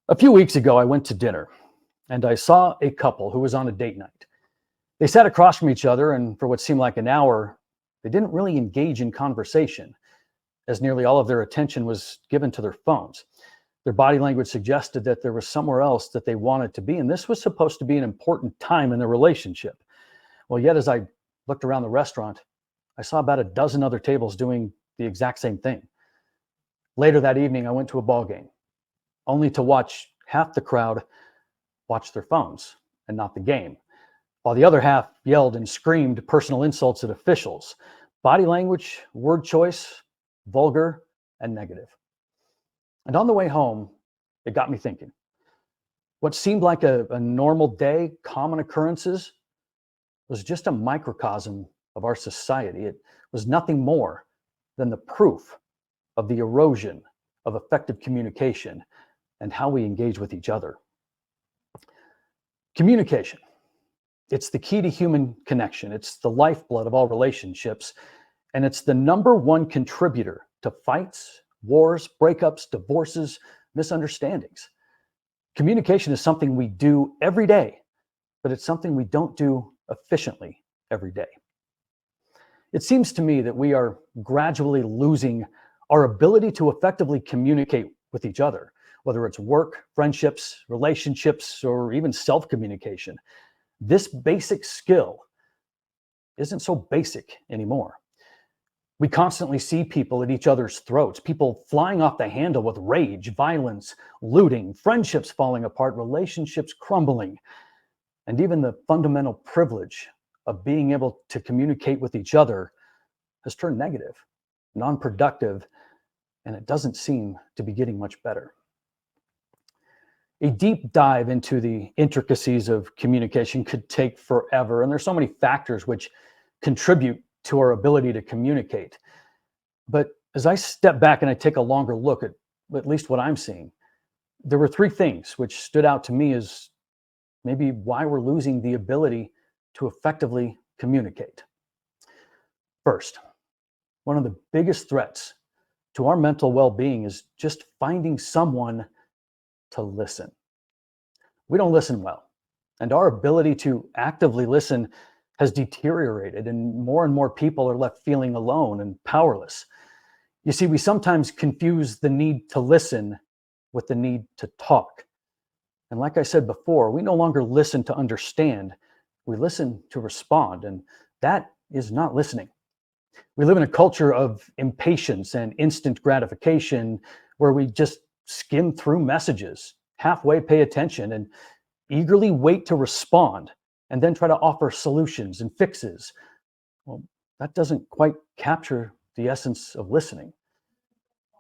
A few weeks ago, I went to dinner and I saw a couple who was on a date night. They sat across from each other, and for what seemed like an hour, they didn't really engage in conversation, as nearly all of their attention was given to their phones. Their body language suggested that there was somewhere else that they wanted to be, and this was supposed to be an important time in their relationship. Well, yet as I looked around the restaurant, I saw about a dozen other tables doing the exact same thing. Later that evening, I went to a ball game, only to watch half the crowd watch their phones and not the game, while the other half yelled and screamed personal insults at officials. Body language, word choice, vulgar and negative. And on the way home, it got me thinking. What seemed like a normal day, common occurrences, was just a microcosm of our society. It was nothing more than the proof of the erosion of effective communication and how we engage with each other. Communication. It's the key to human connection. It's the lifeblood of all relationships, and it's the number one contributor to fights, wars, breakups, divorces, misunderstandings. Communication is something we do every day, but it's something we don't do efficiently every day. It seems to me that we are gradually losing our ability to effectively communicate with each other, whether it's work, friendships, relationships, or even self-communication. This basic skill isn't so basic anymore. We constantly see people at each other's throats, people flying off the handle with rage, violence, looting, friendships falling apart, relationships crumbling, and even the fundamental privilege of being able to communicate with each other has turned negative, non-productive, and it doesn't seem to be getting much better. A deep dive into the intricacies of communication could take forever, and there's so many factors which contribute to our ability to communicate. But as I step back and I take a longer look at least what I'm seeing, there were three things which stood out to me as maybe why we're losing the ability to effectively communicate. First, one of the biggest threats to our mental well-being is just finding someone to listen. We don't listen well, and our ability to actively listen has deteriorated, and more people are left feeling alone and powerless. You see, we sometimes confuse the need to listen with the need to talk. And like I said before, we no longer listen to understand, we listen to respond, and that is not listening. We live in a culture of impatience and instant gratification where we just skim through messages, halfway pay attention, and eagerly wait to respond, and then try to offer solutions and fixes. Well, that doesn't quite capture the essence of listening.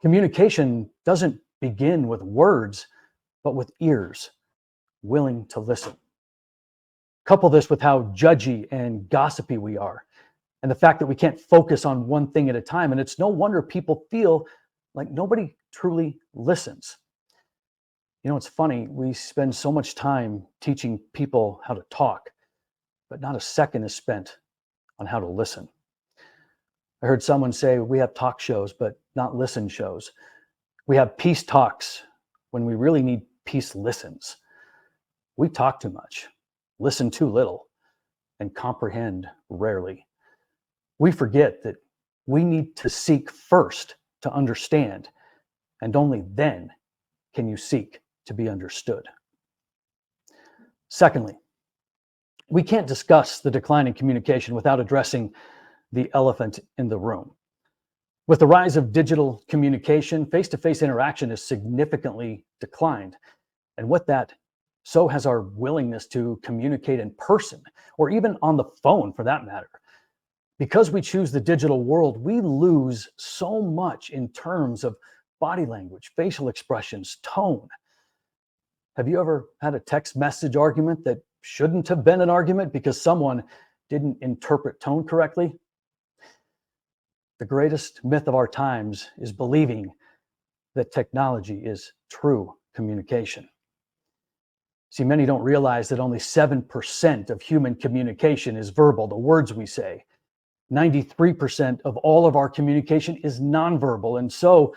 Communication doesn't begin with words, but with ears willing to listen. Couple this with how judgy and gossipy we are, and the fact that we can't focus on one thing at a time, and it's no wonder people feel like nobody truly listens. You know, it's funny, we spend so much time teaching people how to talk, but not a second is spent on how to listen. I heard someone say we have talk shows, but not listen shows. We have peace talks when we really need peace listens. We talk too much, listen too little, and comprehend rarely. We forget that we need to seek first to understand, and only then can you seek to be understood. Secondly, we can't discuss the decline in communication without addressing the elephant in the room. With the rise of digital communication, face-to-face interaction has significantly declined. And with that, so has our willingness to communicate in person, or even on the phone for that matter. Because we choose the digital world, we lose so much in terms of body language, facial expressions, tone. Have you ever had a text message argument that shouldn't have been an argument because someone didn't interpret tone correctly? The greatest myth of our times is believing that technology is true communication. See, many don't realize that only 7% of human communication is verbal, the words we say. 93% of all of our communication is nonverbal. And so,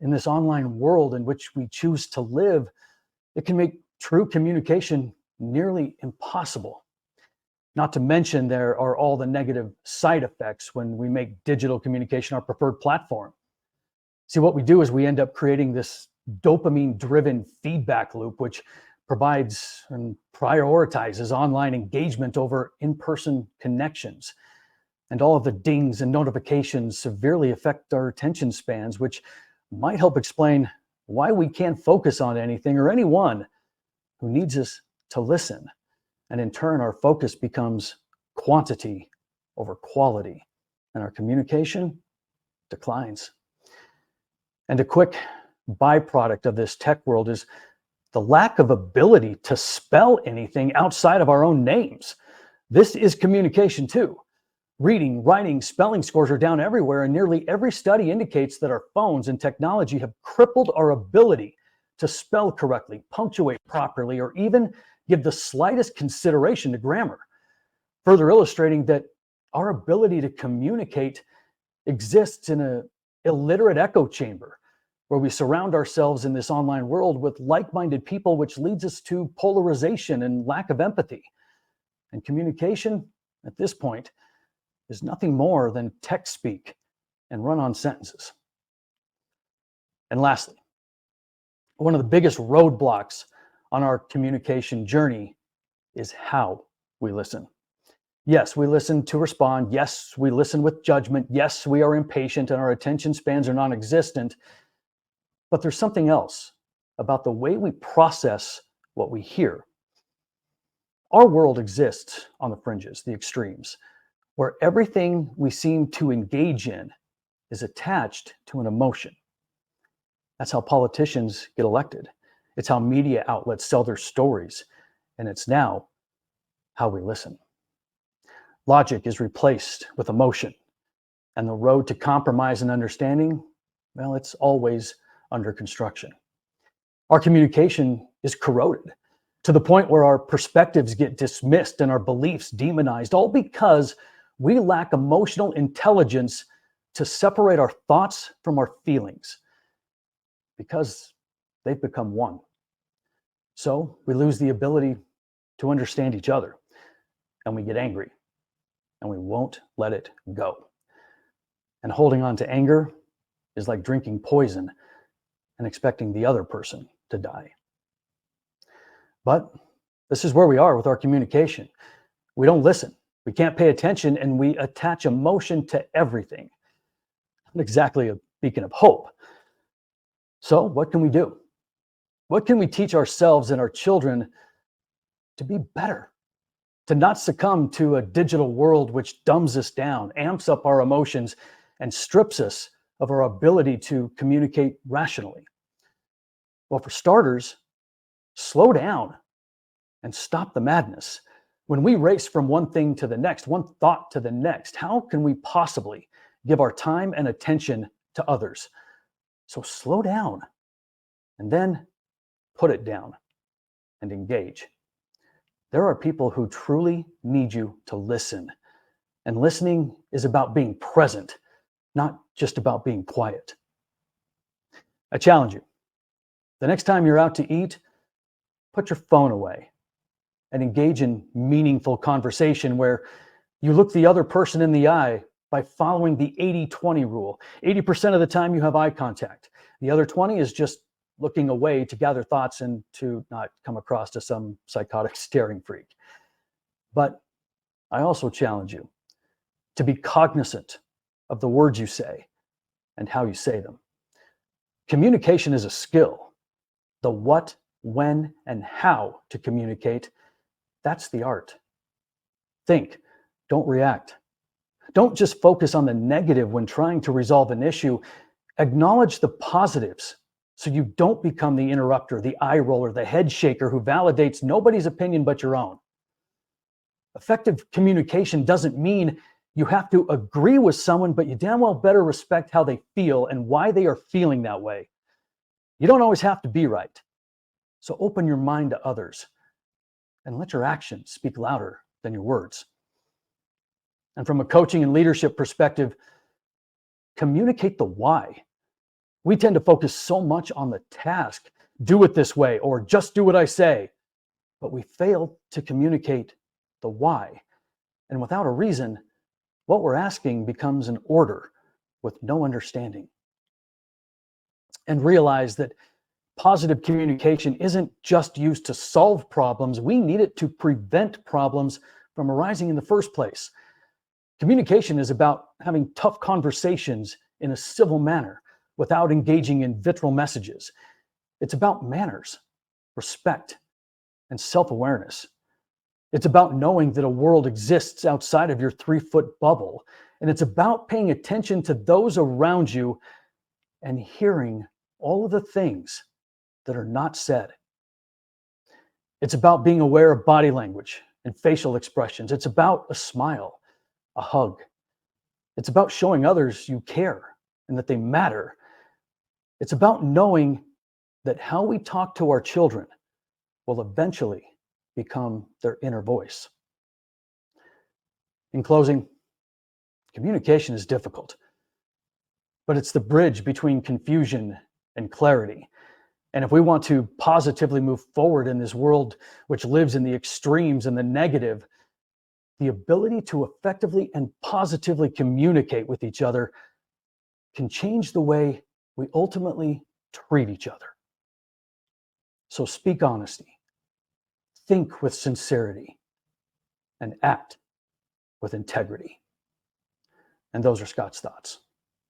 in this online world in which we choose to live, It can make true communication nearly impossible. Not to mention, there are all the negative side effects when we make digital communication our preferred platform. See, what we do is we end up creating this dopamine-driven feedback loop, which provides and prioritizes online engagement over in-person connections. And all of the dings and notifications severely affect our attention spans, which might help explain why we can't focus on anything or anyone who needs us to listen. And in turn, our focus becomes quantity over quality, and our communication declines. And a quick byproduct of this tech world is the lack of ability to spell anything outside of our own names. This is communication too. Reading, writing, spelling scores are down everywhere, and nearly every study indicates that our phones and technology have crippled our ability to spell correctly, punctuate properly, or even give the slightest consideration to grammar, further illustrating that our ability to communicate exists in an illiterate echo chamber where we surround ourselves in this online world with like-minded people, which leads us to polarization and lack of empathy. And communication, at this point, is nothing more than text speak and run-on sentences. And lastly, one of the biggest roadblocks on our communication journey is how we listen. Yes, we listen to respond. Yes, we listen with judgment. Yes, we are impatient and our attention spans are non-existent. But there's something else about the way we process what we hear. Our world exists on the fringes, the extremes, where everything we seem to engage in is attached to an emotion. That's how politicians get elected. It's how media outlets sell their stories. And it's now how we listen. Logic is replaced with emotion. And the road to compromise and understanding, well, it's always under construction. Our communication is corroded to the point where our perspectives get dismissed and our beliefs demonized, all because we lack emotional intelligence to separate our thoughts from our feelings, because they've become one. So we lose the ability to understand each other, and we get angry, and we won't let it go. And holding on to anger is like drinking poison and expecting the other person to die. But this is where we are with our communication. We don't listen. We can't pay attention, and we attach emotion to everything. Not exactly a beacon of hope. So what can we do? What can we teach ourselves and our children to be better? To not succumb to a digital world which dumbs us down, amps up our emotions, and strips us of our ability to communicate rationally? Well, for starters, slow down and stop the madness. When we race from one thing to the next, one thought to the next, how can we possibly give our time and attention to others? So slow down and then put it down and engage. There are people who truly need you to listen. And listening is about being present, not just about being quiet. I challenge you. The next time you're out to eat, put your phone away and engage in meaningful conversation where you look the other person in the eye by following the 80-20 rule. 80% of the time you have eye contact. The other 20 is just looking away to gather thoughts and to not come across as some psychotic staring freak. But I also challenge you to be cognizant of the words you say and how you say them. Communication is a skill. The what, when, and how to communicate, that's the art. Think, don't react. Don't just focus on the negative when trying to resolve an issue. Acknowledge the positives so you don't become the interrupter, the eye roller, the head shaker who validates nobody's opinion but your own. Effective communication doesn't mean you have to agree with someone, but you damn well better respect how they feel and why they are feeling that way. You don't always have to be right. So open your mind to others and let your actions speak louder than your words. And from a coaching and leadership perspective, communicate the why. We tend to focus so much on the task, do it this way, or just do what I say, but we fail to communicate the why. And without a reason, what we're asking becomes an order with no understanding. And realize that positive communication isn't just used to solve problems, we need it to prevent problems from arising in the first place. Communication is about having tough conversations in a civil manner without engaging in vitriol messages. It's about manners, respect, and self-awareness. It's about knowing that a world exists outside of your 3-foot bubble. And it's about paying attention to those around you and hearing all of the things that are not said. It's about being aware of body language and facial expressions. It's about a smile, a hug. It's about showing others you care and that they matter. It's about knowing that how we talk to our children will eventually become their inner voice. In closing, communication is difficult, but it's the bridge between confusion and clarity. And if we want to positively move forward in this world which lives in the extremes and the negative, the ability to effectively and positively communicate with each other can change the way we ultimately treat each other. So speak honesty, think with sincerity, and act with integrity. And those are Scott's thoughts.